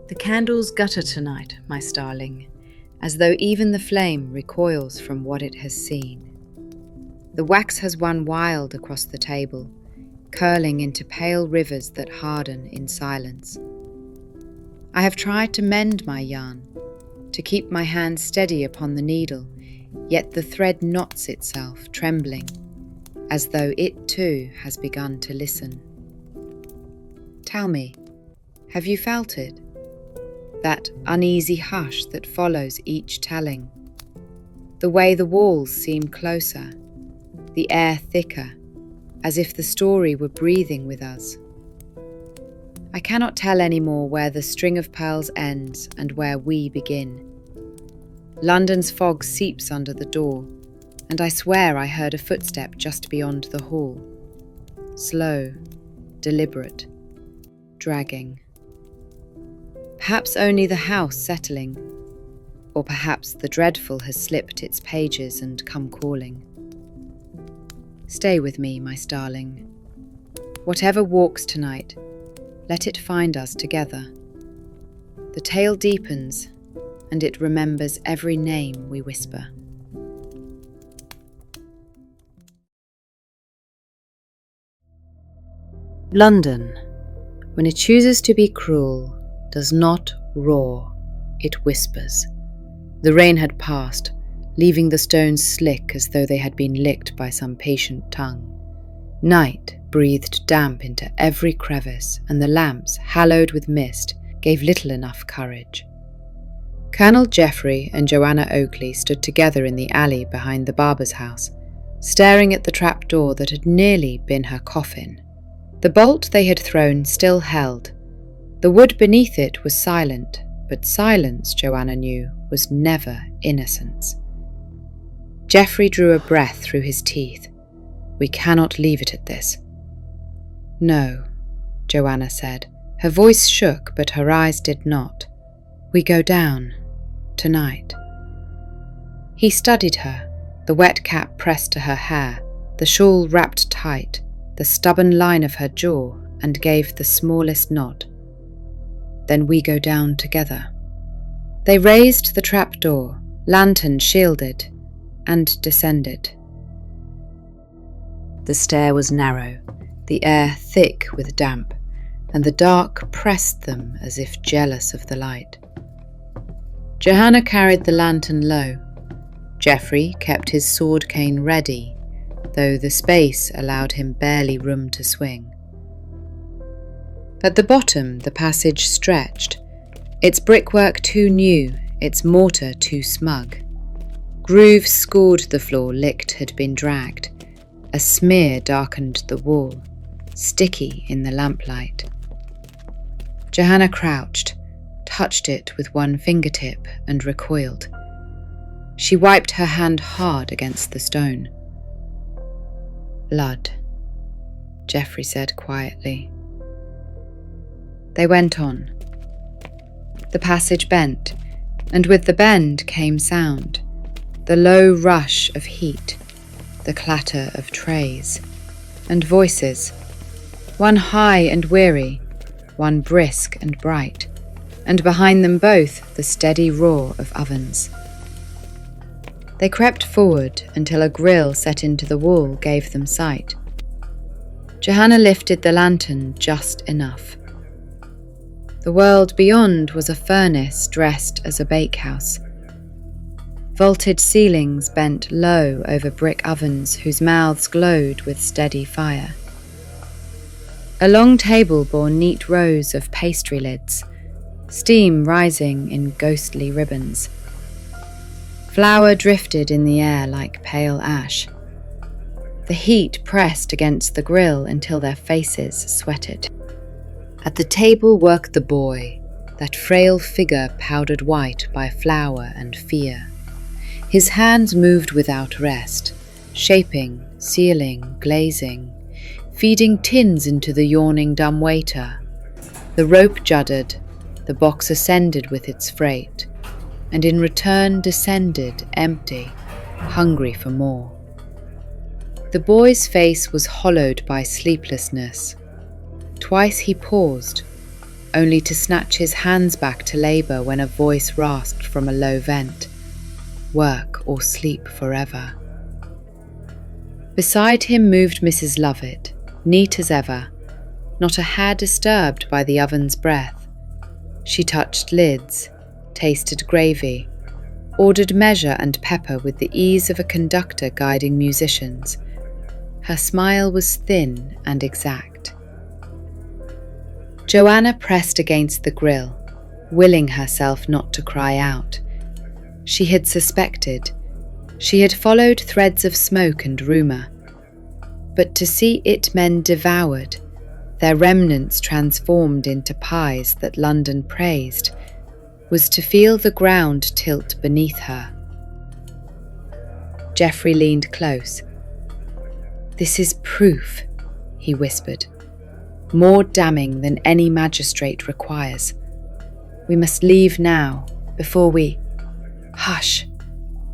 The candles gutter tonight, my starling, as though even the flame recoils from what it has seen. The wax has run wild across the table, curling into pale rivers that harden in silence. I have tried to mend my yarn, to keep my hand steady upon the needle, yet the thread knots itself, trembling, as though it too has begun to listen. Tell me, have you felt it? That uneasy hush that follows each telling. The way the walls seem closer, the air thicker, as if the story were breathing with us. I cannot tell any more where the string of pearls ends and where we begin. London's fog seeps under the door, and I swear I heard a footstep just beyond the hall. Slow, deliberate, dragging. Perhaps only the house settling, or perhaps the dreadful has slipped its pages and come calling. Stay with me, my starling. Whatever walks tonight, let it find us together. The tale deepens, and it remembers every name we whisper. London, when it chooses to be cruel, does not roar, it whispers. The rain had passed, leaving the stones slick as though they had been licked by some patient tongue. Night breathed damp into every crevice, and the lamps, hallowed with mist, gave little enough courage. Colonel Jeffery and Johanna Oakley stood together in the alley behind the barber's house, staring at the trapdoor that had nearly been her coffin. The bolt they had thrown still held. The wood beneath it was silent, but silence, Johanna knew, was never innocence. Jeffery drew a breath through his teeth. We cannot leave it at this. No, Johanna said. Her voice shook, but her eyes did not. We go down, tonight. He studied her, the wet cap pressed to her hair, the shawl wrapped tight, the stubborn line of her jaw, and gave the smallest nod. Then we go down together. They raised the trapdoor, lantern shielded, and descended. The stair was narrow, the air thick with damp, and the dark pressed them as if jealous of the light. Johanna carried the lantern low. Jeffery kept his sword cane ready, though the space allowed him barely room to swing. At the bottom, the passage stretched, its brickwork too new, its mortar too smug. Grooves scored the floor, licked had been dragged. A smear darkened the wall, sticky in the lamplight. Johanna crouched, touched it with one fingertip, and recoiled. She wiped her hand hard against the stone. Blood, Jeffery said quietly. They went on. The passage bent, and with the bend came sound, the low rush of heat, the clatter of trays, and voices, one high and weary, one brisk and bright, and behind them both the steady roar of ovens. They crept forward until a grille set into the wall gave them sight. Johanna lifted the lantern just enough. The world beyond was a furnace dressed as a bakehouse. Vaulted ceilings bent low over brick ovens whose mouths glowed with steady fire. A long table bore neat rows of pastry lids, steam rising in ghostly ribbons. Flour drifted in the air like pale ash. The heat pressed against the grill until their faces sweated. At the table worked the boy, that frail figure powdered white by flour and fear. His hands moved without rest, shaping, sealing, glazing, feeding tins into the yawning dumbwaiter. The rope juddered, the box ascended with its freight, and in return descended empty, hungry for more. The boy's face was hollowed by sleeplessness. Twice he paused, only to snatch his hands back to labour when a voice rasped from a low vent, "Work or sleep forever." Beside him moved Mrs. Lovett, neat as ever, not a hair disturbed by the oven's breath. She touched lids, tasted gravy, ordered measure and pepper with the ease of a conductor guiding musicians. Her smile was thin and exact. Johanna pressed against the grill, willing herself not to cry out. She had suspected. She had followed threads of smoke and rumour. But to see it men devoured, their remnants transformed into pies that London praised, was to feel the ground tilt beneath her. Jeffery leaned close. "This is proof," he whispered, "more damning than any magistrate requires. We must leave now, before we—" "Hush,"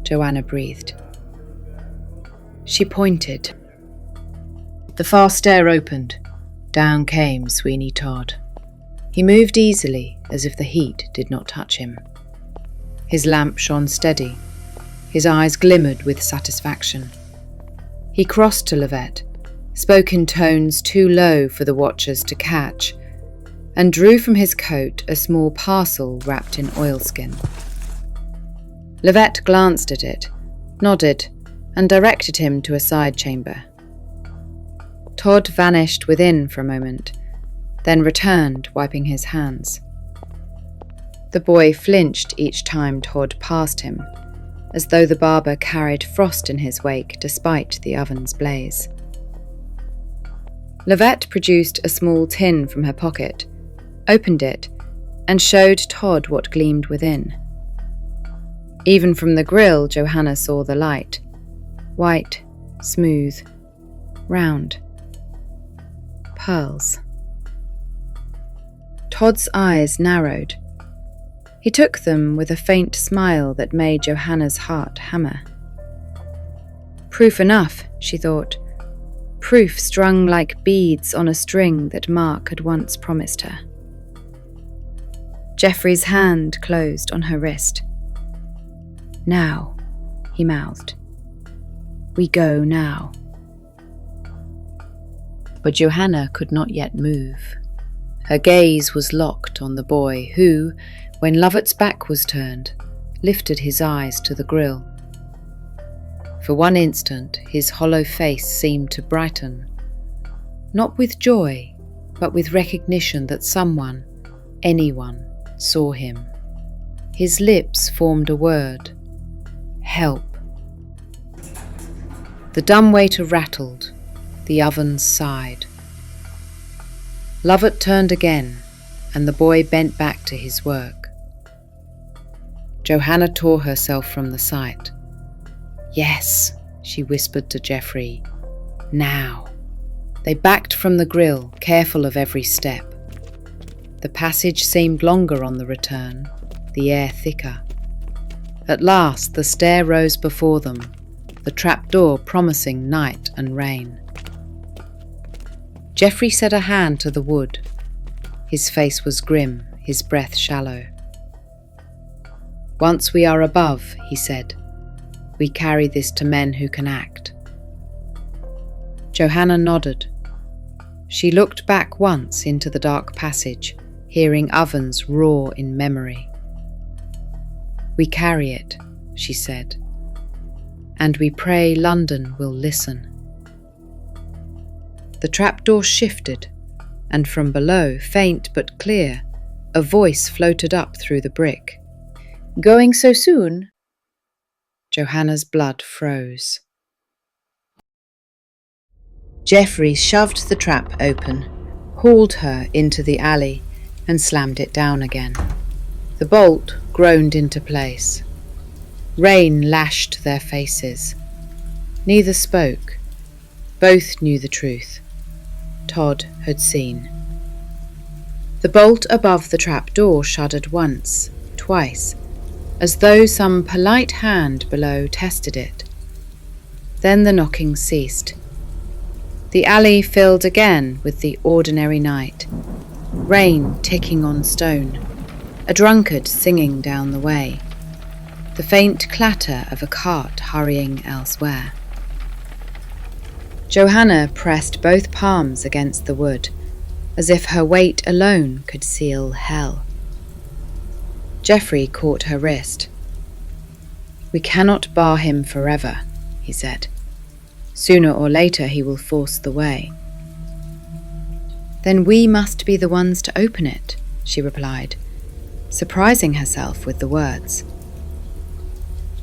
Johanna breathed. She pointed. The far stair opened. Down came Sweeney Todd. He moved easily, as if the heat did not touch him. His lamp shone steady. His eyes glimmered with satisfaction. He crossed to Lovett, spoke in tones too low for the watchers to catch, and drew from his coat a small parcel wrapped in oilskin. Lovett glanced at it, nodded, and directed him to a side chamber. Todd vanished within for a moment, then returned, wiping his hands. The boy flinched each time Todd passed him, as though the barber carried frost in his wake despite the oven's blaze. Lovett produced a small tin from her pocket, opened it, and showed Todd what gleamed within. Even from the grill, Johanna saw the light. White, smooth, round. Pearls. Todd's eyes narrowed. He took them with a faint smile that made Johanna's heart hammer. Proof enough, she thought. Proof strung like beads on a string that Mark had once promised her. Jeffrey's hand closed on her wrist. "Now," he mouthed. "We go now." But Johanna could not yet move. Her gaze was locked on the boy who, when Lovett's back was turned, lifted his eyes to the grill. For one instant, his hollow face seemed to brighten, not with joy, but with recognition that someone, anyone, saw him. His lips formed a word: help. The dumbwaiter rattled. The ovens sighed. Lovett turned again, and the boy bent back to his work. Johanna tore herself from the sight. "Yes," she whispered to Jeffery. "Now." They backed from the grill, careful of every step. The passage seemed longer on the return, the air thicker. At last the stair rose before them, the trapdoor promising night and rain. Jeffery set a hand to the wood. His face was grim, his breath shallow. "Once we are above," he said, "we carry this to men who can act." Johanna nodded. She looked back once into the dark passage, hearing ovens roar in memory. "We carry it," she said, "and we pray London will listen." The trapdoor shifted, and from below, faint but clear, a voice floated up through the brick. "Going so soon?" Johanna's blood froze. Jeffery shoved the trap open, hauled her into the alley, and slammed it down again. The bolt groaned into place. Rain lashed their faces. Neither spoke. Both knew the truth. Todd had seen. The bolt above the trapdoor shuddered once, twice, as though some polite hand below tested it. Then the knocking ceased. The alley filled again with the ordinary night, rain ticking on stone, a drunkard singing down the way, the faint clatter of a cart hurrying elsewhere. Johanna pressed both palms against the wood, as if her weight alone could seal hell. Jeffery caught her wrist. "We cannot bar him forever," he said. "Sooner or later he will force the way." "Then we must be the ones to open it," she replied, surprising herself with the words.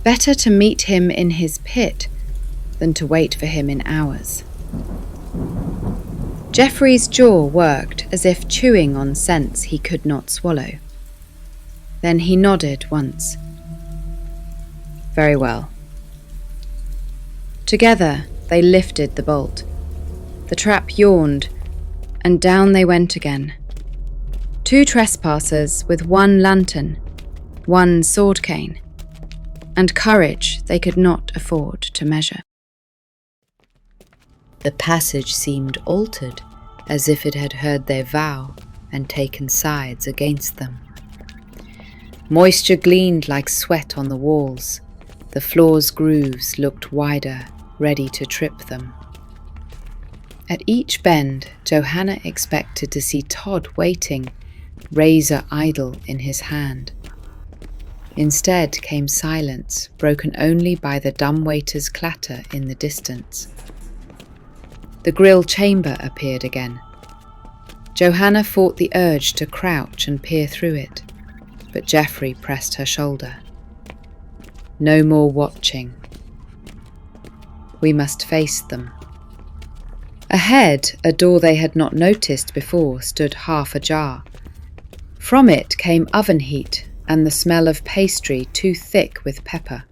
"Better to meet him in his pit than to wait for him in ours." Jeffrey's jaw worked as if chewing on scents he could not swallow. Then he nodded once. "Very well." Together they lifted the bolt. The trap yawned, and down they went again. 2 trespassers with 1 lantern, 1 sword cane, and courage they could not afford to measure. The passage seemed altered, as if it had heard their vow and taken sides against them. Moisture gleamed like sweat on the walls. The floor's grooves looked wider, ready to trip them. At each bend, Johanna expected to see Todd waiting, razor idle in his hand. Instead came silence, broken only by the dumbwaiter's clatter in the distance. The grill chamber appeared again. Johanna fought the urge to crouch and peer through it, but Jeffery pressed her shoulder. "No more watching. We must face them." Ahead, a door they had not noticed before stood half ajar. From it came oven heat and the smell of pastry too thick with pepper.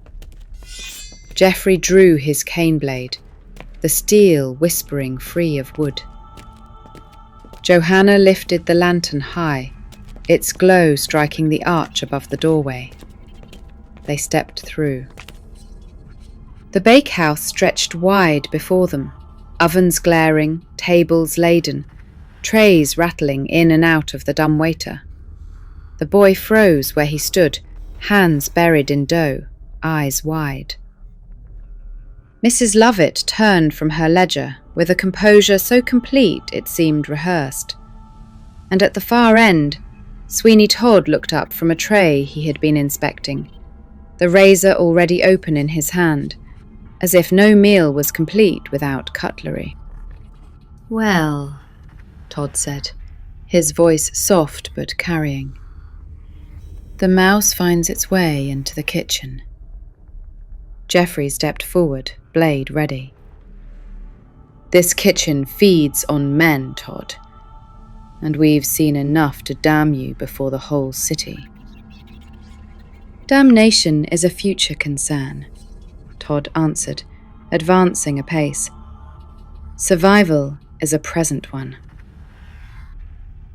Jeffery drew his cane blade, the steel whispering free of wood. Johanna lifted the lantern high, its glow striking the arch above the doorway. They stepped through. The bakehouse stretched wide before them, ovens glaring, tables laden, trays rattling in and out of the dumbwaiter. The boy froze where he stood, hands buried in dough, eyes wide. Mrs. Lovett turned from her ledger with a composure so complete it seemed rehearsed. And at the far end, Sweeney Todd looked up from a tray he had been inspecting, the razor already open in his hand, as if no meal was complete without cutlery. "Well," Todd said, his voice soft but carrying. "The mouse finds its way into the kitchen." Jeffery stepped forward, blade ready. "This kitchen feeds on men, Todd, and we've seen enough to damn you before the whole city." "Damnation is a future concern," Todd answered, advancing a pace. "Survival is a present one."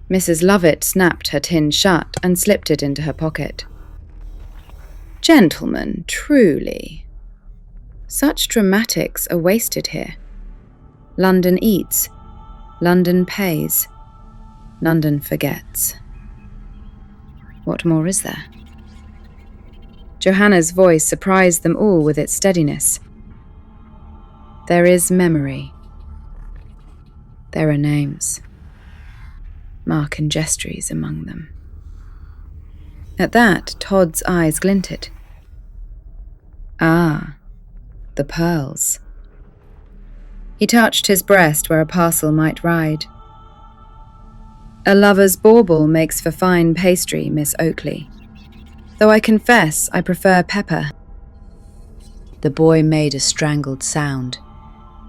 Mrs. Lovett snapped her tin shut and slipped it into her pocket. "Gentlemen, truly. Such dramatics are wasted here. London eats, London pays, London forgets. What more is there?" Johanna's voice surprised them all with its steadiness. "There is memory. There are names. Mark and Jestries among them." At that, Todd's eyes glinted. "Ah, the pearls." He touched his breast where a parcel might ride. "A lover's bauble makes for fine pastry, Miss Oakley. Though I confess I prefer pepper." The boy made a strangled sound.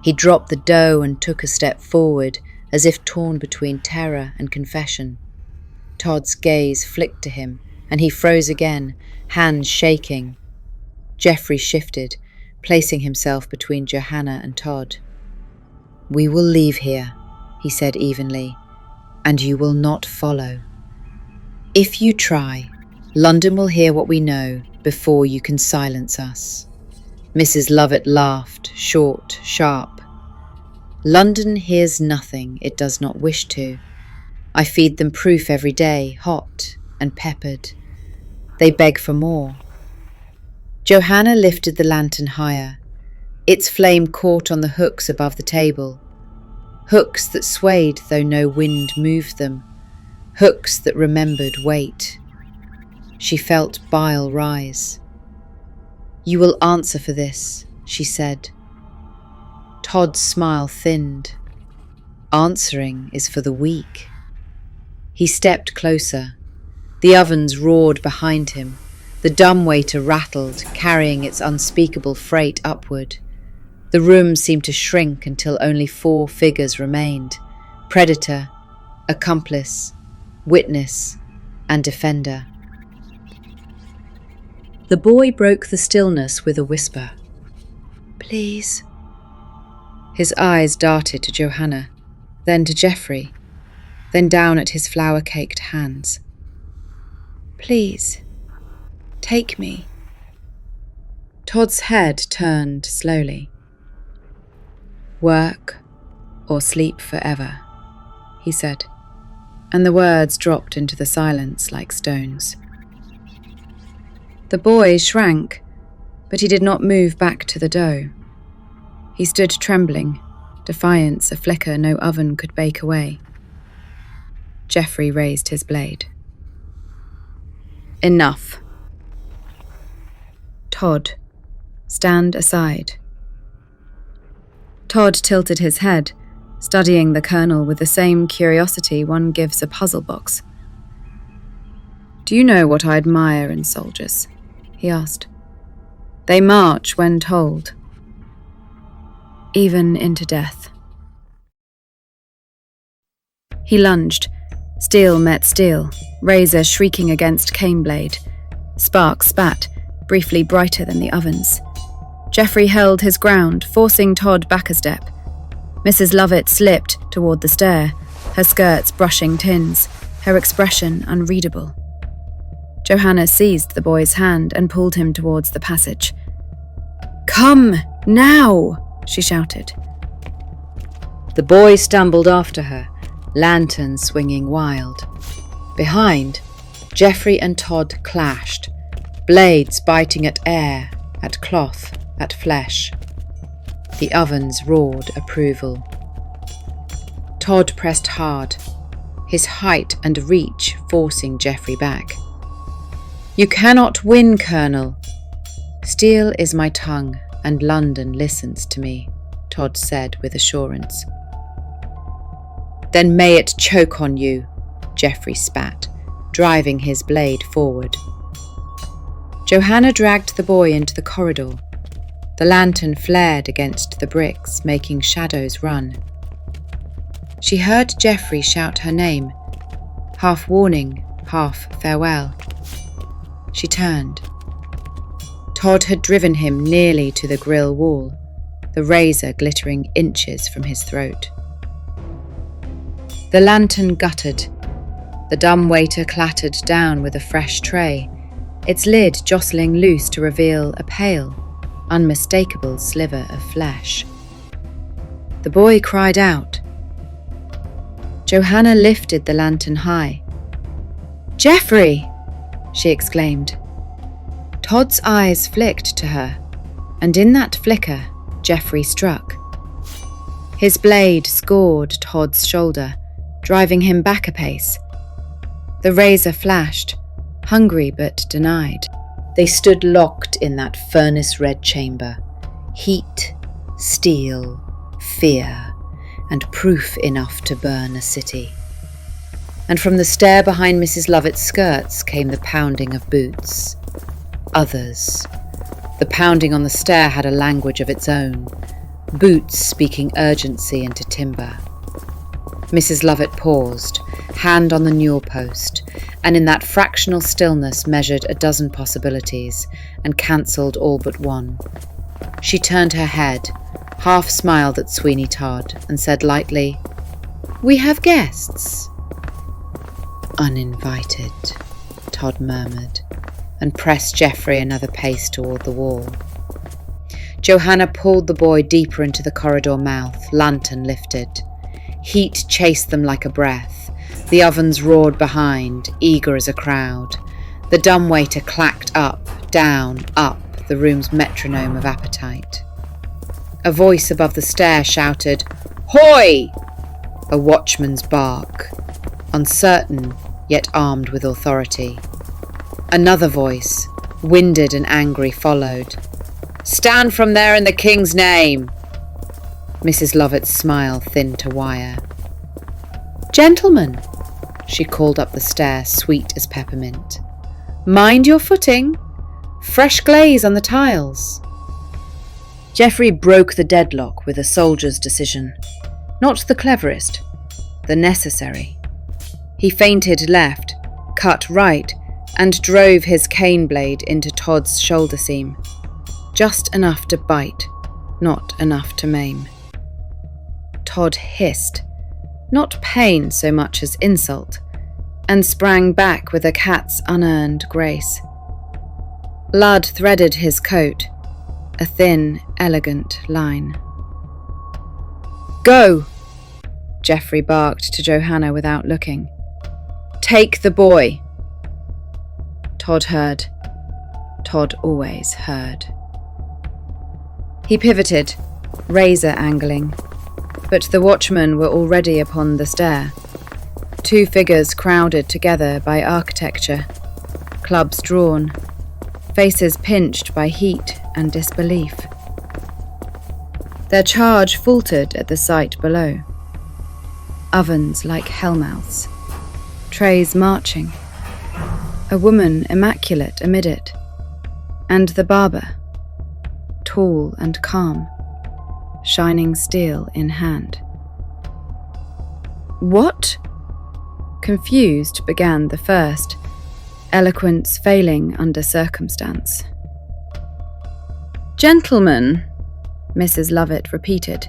He dropped the dough and took a step forward, as if torn between terror and confession. Todd's gaze flicked to him, and he froze again, hands shaking. Jeffery shifted, placing himself between Johanna and Todd. "We will leave here," he said evenly, "and you will not follow. If you try, London will hear what we know before you can silence us." Mrs. Lovett laughed, short, sharp. "London hears nothing it does not wish to. I feed them proof every day, hot and peppered. They beg for more. Johanna lifted the lantern higher. Its flame caught on the hooks above the table. Hooks that swayed though no wind moved them. Hooks that remembered weight. She felt bile rise. "You will answer for this," she said. Todd's smile thinned. "Answering is for the weak." He stepped closer. The ovens roared behind him. The dumbwaiter rattled, carrying its unspeakable freight upward. The room seemed to shrink until only 4 figures remained: predator, accomplice, witness, and defender. The boy broke the stillness with a whisper. "Please." His eyes darted to Johanna, then to Jeffery, then down at his flour-caked hands. "Please, take me." Todd's head turned slowly. "Work or sleep forever," he said, and the words dropped into the silence like stones. The boy shrank, but he did not move back to the dough. He stood trembling, defiance a flicker no oven could bake away. Jeffery raised his blade. "Enough." "Todd, stand aside." Todd tilted his head, studying the colonel with the same curiosity one gives a puzzle box. "Do you know what I admire in soldiers?" he asked. "They march when told, even into death." He lunged. Steel met steel, razor shrieking against cane blade. Sparks spat, briefly brighter than the ovens. Jeffery held his ground, forcing Todd back a step. Mrs. Lovett slipped toward the stair, her skirts brushing tins, her expression unreadable. Johanna seized the boy's hand and pulled him towards the passage. "Come, now!" she shouted. The boy stumbled after her, lantern swinging wild. Behind, Jeffery and Todd clashed, blades biting at air, at cloth, at flesh. The ovens roared approval. Todd pressed hard, his height and reach forcing Jeffery back. "You cannot win, Colonel." "Steel is my tongue, and London listens to me," Todd said with assurance. "Then may it choke on you," Jeffery spat, driving his blade forward. Johanna dragged the boy into the corridor. The lantern flared against the bricks, making shadows run. She heard Jeffery shout her name, half warning, half farewell. She turned. Todd had driven him nearly to the grill wall, the razor glittering inches from his throat. The lantern guttered. The dumbwaiter clattered down with a fresh tray, its lid jostling loose to reveal a pale, unmistakable sliver of flesh. The boy cried out. Johanna lifted the lantern high. "Jeffery!" she exclaimed. Todd's eyes flicked to her, and in that flicker, Jeffery struck. His blade scored Todd's shoulder, driving him back a pace. The razor flashed, hungry but denied. They stood locked in that furnace-red chamber, heat, steel, fear, and proof enough to burn a city. And from the stair behind Mrs. Lovett's skirts came the pounding of boots. Others. The pounding on the stair had a language of its own, boots speaking urgency into timber. Mrs. Lovett paused, hand on the newel post, and in that fractional stillness measured a dozen possibilities and cancelled all but one. She turned her head, half smiled at Sweeney Todd, and said lightly, "We have guests." "Uninvited," Todd murmured, and pressed Jeffery another pace toward the wall. Johanna pulled the boy deeper into the corridor mouth, lantern lifted. Heat chased them like a breath. The ovens roared behind, eager as a crowd. The dumbwaiter clacked up, down, up, the room's metronome of appetite. A voice above the stair shouted, "Hoy!" A watchman's bark, uncertain yet armed with authority. Another voice, winded and angry, followed. "Stand from there in the king's name!" Mrs. Lovett's smile thinned to wire. "Gentlemen," she called up the stair, sweet as peppermint. "Mind your footing. Fresh glaze on the tiles." Jeffery broke the deadlock with a soldier's decision. Not the cleverest, the necessary. He feinted left, cut right, and drove his cane blade into Todd's shoulder seam. Just enough to bite, not enough to maim. Todd hissed, not pain so much as insult, and sprang back with a cat's unearned grace. Blood threaded his coat, a thin, elegant line. "Go!" Jeffery barked to Johanna without looking. "Take the boy." Todd heard. Todd always heard. He pivoted, razor angling, but the watchmen were already upon the stair. Two figures crowded together by architecture, clubs drawn, faces pinched by heat and disbelief. Their charge faltered at the sight below. Ovens like hellmouths, trays marching, a woman immaculate amid it, and the barber, tall and calm, shining steel in hand. "What?" Confused began the first, eloquence failing under circumstance. "Gentlemen," Mrs. Lovett repeated,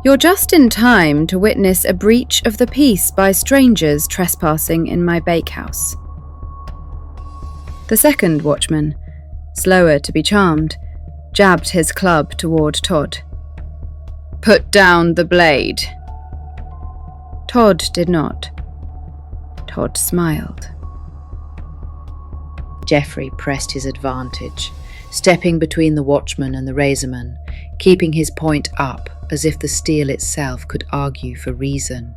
"you're just in time to witness a breach of the peace by strangers trespassing in my bakehouse." The second watchman, slower to be charmed, jabbed his club toward Todd. "Put down the blade." Todd did not. Todd smiled. Jeffery pressed his advantage, stepping between the watchman and the razorman, keeping his point up as if the steel itself could argue for reason.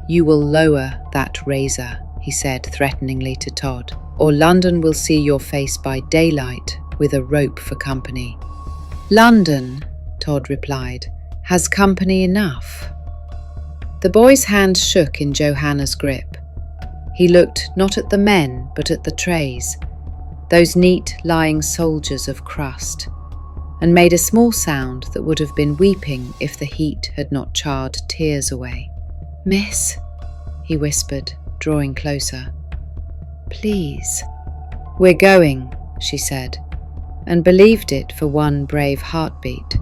"You will lower that razor," he said threateningly to Todd, "or London will see your face by daylight with a rope for company." "London," Todd replied, "has company enough." The boy's hand shook in Johanna's grip. He looked not at the men, but at the trays, those neat lying soldiers of crust, and made a small sound that would have been weeping if the heat had not charred tears away. "Miss," he whispered, drawing closer. "Please." "We're going," she said, and believed it for one brave heartbeat.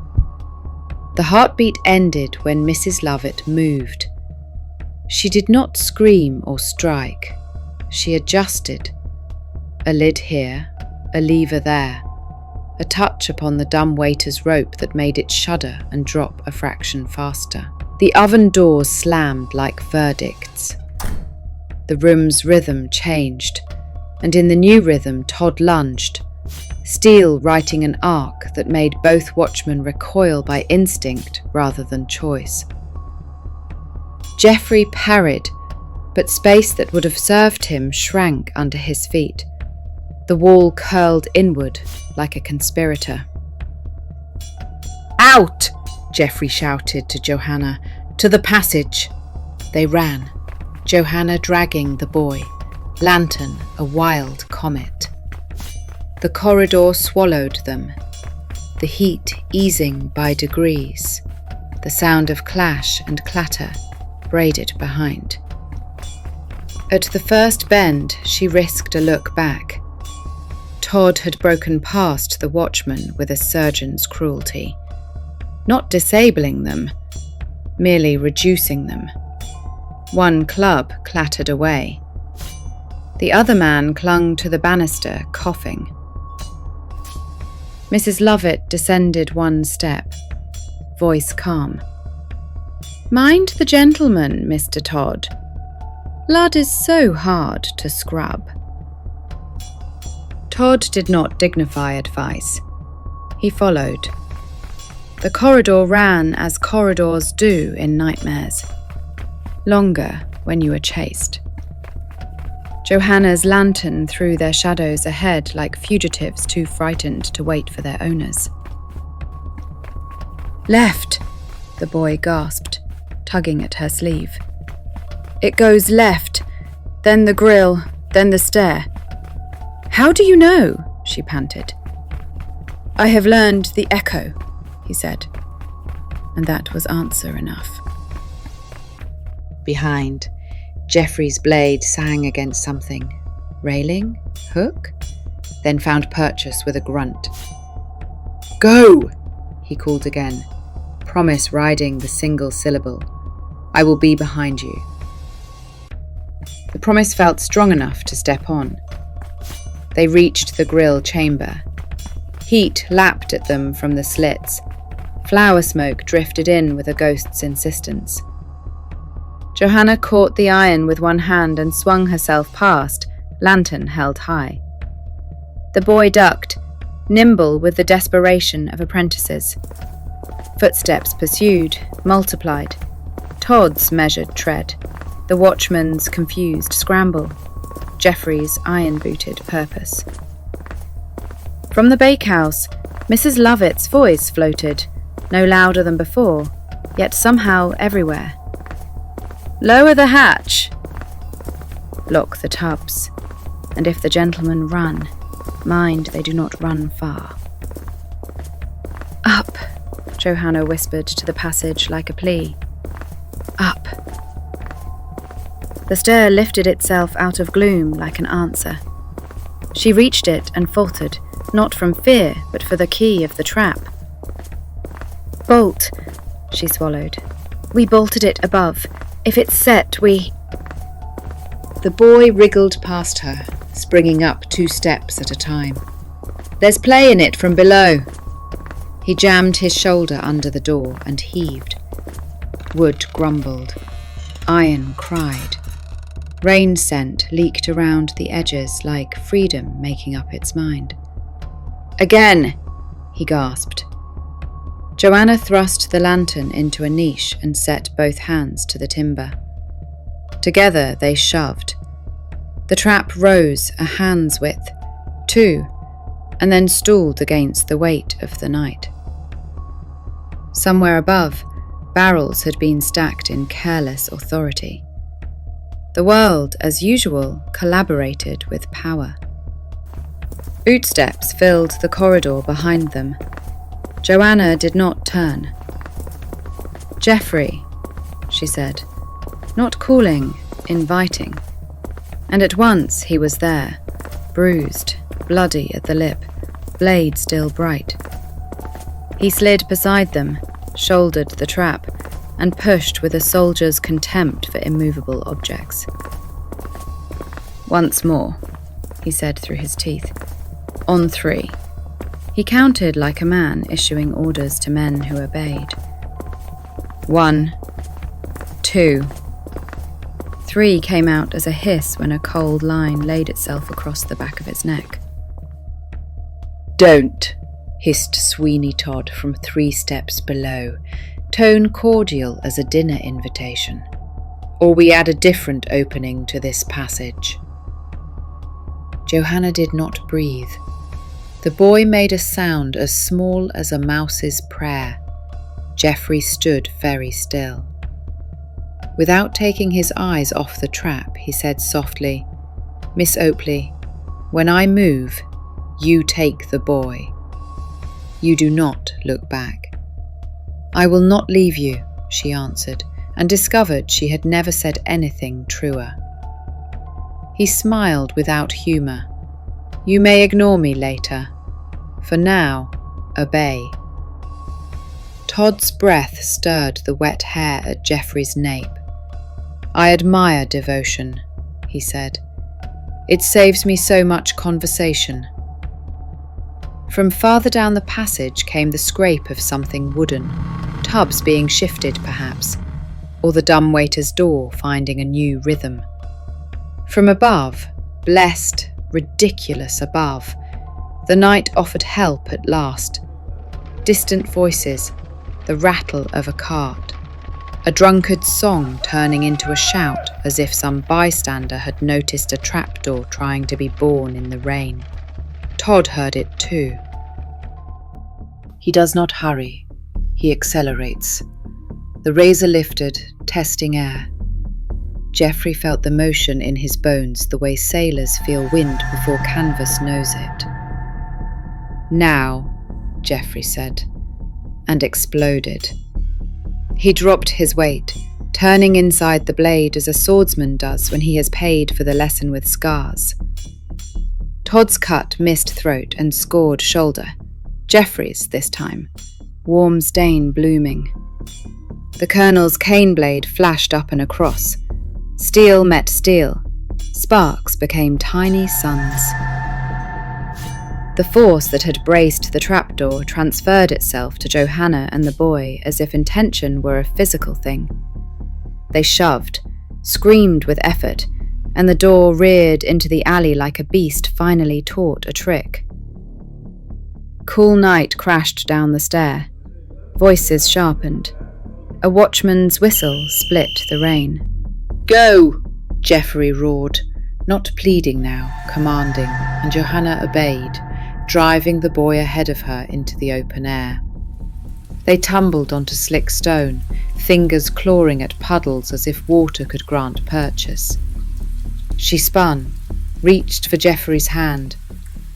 The heartbeat ended when Mrs. Lovett moved. She did not scream or strike. She adjusted. A lid here, a lever there, a touch upon the dumbwaiter's rope that made it shudder and drop a fraction faster. The oven doors slammed like verdicts. The room's rhythm changed, and in the new rhythm Todd lunged, steel writing an arc that made both watchmen recoil by instinct rather than choice. Jeffery parried, but space that would have served him shrank under his feet. The wall curled inward like a conspirator. "Out!" Jeffery shouted to Johanna. "To the passage!" They ran, Johanna dragging the boy, lantern a wild comet. The corridor swallowed them, the heat easing by degrees, the sound of clash and clatter braided behind. At the first bend, she risked a look back. Todd had broken past the watchman with a surgeon's cruelty, not disabling them, merely reducing them. One club clattered away. The other man clung to the banister, coughing. Mrs. Lovett descended one step, voice calm. "Mind the gentleman, Mr. Todd." Blood is so hard to scrub. Todd did not dignify advice. He followed. The corridor ran as corridors do in nightmares. Longer when you are chased. Johanna's lantern threw their shadows ahead like fugitives too frightened to wait for their owners. "Left," the boy gasped, tugging at her sleeve. "It goes left, then the grill, then the stair." "How do you know?" she panted. "I have learned the echo," he said, and that was answer enough. Behind, Jeffrey's blade sang against something. Railing? Hook? Then found purchase with a grunt. "Go!" he called again, promise riding the single syllable. "I will be behind you." The promise felt strong enough to step on. They reached the grill chamber. Heat lapped at them from the slits. Flower smoke drifted in with a ghost's insistence. Johanna caught the iron with one hand and swung herself past, lantern held high. The boy ducked, nimble with the desperation of apprentices. Footsteps pursued, multiplied. Todd's measured tread, the watchman's confused scramble, Jeffrey's iron-booted purpose. From the bakehouse, Mrs. Lovett's voice floated, no louder than before, yet somehow everywhere. "Lower the hatch!" "Lock the tubs, and if the gentlemen run, mind they do not run far." "Up," Johanna whispered to the passage like a plea. "Up." The stair lifted itself out of gloom like an answer. She reached it and faltered, not from fear, but for the key of the trap. "Bolt," she swallowed. "We bolted it above. If it's set, we—" The boy wriggled past her, springing up 2 steps at a time. "There's play in it from below." He jammed his shoulder under the door and heaved. Wood grumbled. Iron cried. Rain scent leaked around the edges like freedom making up its mind. "Again!" he gasped. Johanna thrust the lantern into a niche and set both hands to the timber. Together they shoved. The trap rose a hand's width, 2, and then stalled against the weight of the night. Somewhere above, barrels had been stacked in careless authority. The world, as usual, collaborated with power. Footsteps filled the corridor behind them. Johanna did not turn. "Jeffery," she said, not calling, inviting. And at once he was there, bruised, bloody at the lip, blade still bright. He slid beside them, shouldered the trap, and pushed with a soldier's contempt for immovable objects. "Once more," he said through his teeth. "On 3. He counted like a man issuing orders to men who obeyed. 1, 2. 3 came out as a hiss when a cold line laid itself across the back of its neck. "Don't," hissed Sweeney Todd from 3 steps below, tone cordial as a dinner invitation. "Or we add a different opening to this passage." Johanna did not breathe. The boy made a sound as small as a mouse's prayer. Jeffery stood very still. Without taking his eyes off the trap, he said softly, "Miss Oakley, when I move, you take the boy. You do not look back." "I will not leave you," she answered, and discovered she had never said anything truer. He smiled without humour. "You may ignore me later. For now, obey." Todd's breath stirred the wet hair at Jeffrey's nape. "I admire devotion," he said. "It saves me so much conversation." From farther down the passage came the scrape of something wooden, tubs being shifted perhaps, or the dumbwaiter's door finding a new rhythm. From above, blessed, ridiculous above, the night offered help at last. Distant voices, the rattle of a cart, a drunkard's song turning into a shout as if some bystander had noticed a trapdoor trying to be born in the rain. Todd heard it too. He does not hurry, he accelerates. The razor lifted, testing air. Jeffery felt the motion in his bones the way sailors feel wind before canvas knows it. Now, Jeffery said, and exploded. He dropped his weight, turning inside the blade as a swordsman does when he has paid for the lesson with scars. Todd's cut missed throat and scored shoulder. Jeffrey's this time, warm stain blooming. The colonel's cane blade flashed up and across. Steel met steel. Sparks became tiny suns. The force that had braced the trapdoor transferred itself to Johanna and the boy as if intention were a physical thing. They shoved, screamed with effort, and the door reared into the alley like a beast finally taught a trick. Cool night crashed down the stair. Voices sharpened. A watchman's whistle split the rain. "Go!" Jeffery roared, not pleading now, commanding, and Johanna obeyed, driving the boy ahead of her into the open air. They tumbled onto slick stone, fingers clawing at puddles as if water could grant purchase. She spun, reached for Jeffrey's hand,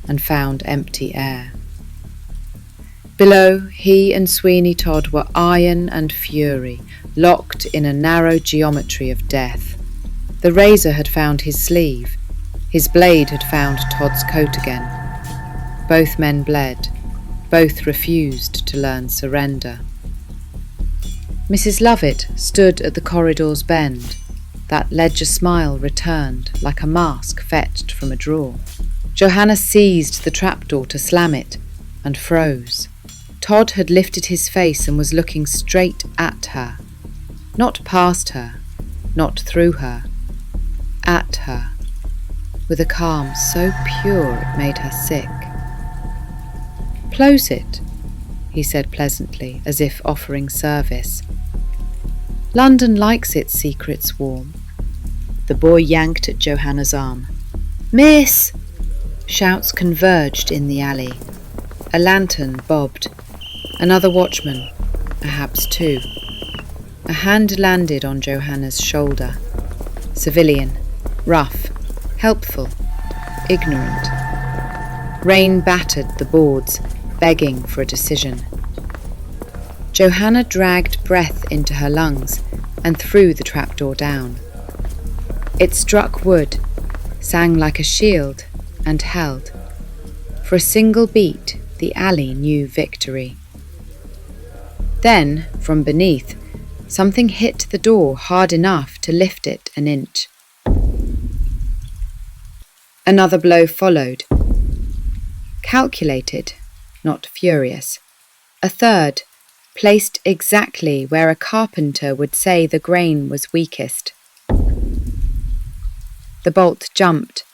and found empty air. Below, he and Sweeney Todd were iron and fury, locked in a narrow geometry of death. The razor had found his sleeve. His blade had found Todd's coat again. Both men bled. Both refused to learn surrender. Mrs. Lovett stood at the corridor's bend. That ledger smile returned like a mask fetched from a drawer. Johanna seized the trapdoor to slam it and froze. Todd had lifted his face and was looking straight at her. Not past her, not through her. At her, with a calm so pure it made her sick. "Close it," he said pleasantly, as if offering service. "London likes its secrets warm." The boy yanked at Johanna's arm. "Miss!" Shouts converged in the alley. A lantern bobbed. Another watchman, perhaps two. A hand landed on Johanna's shoulder. Civilian, rough, helpful, ignorant. Rain battered the boards, begging for a decision. Johanna dragged breath into her lungs and threw the trapdoor down. It struck wood, sang like a shield, and held. For a single beat, the alley knew victory. Then, from beneath, something hit the door hard enough to lift it an inch. Another blow followed. Calculated, not furious. A third, placed exactly where a carpenter would say the grain was weakest. The bolt jumped.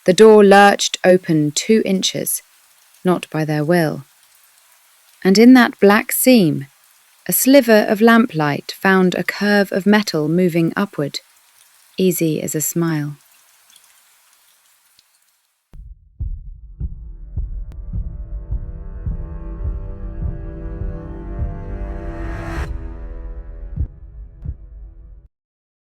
The door lurched open 2 inches, not by their will. And in that black seam, a sliver of lamplight found a curve of metal moving upward, easy as a smile.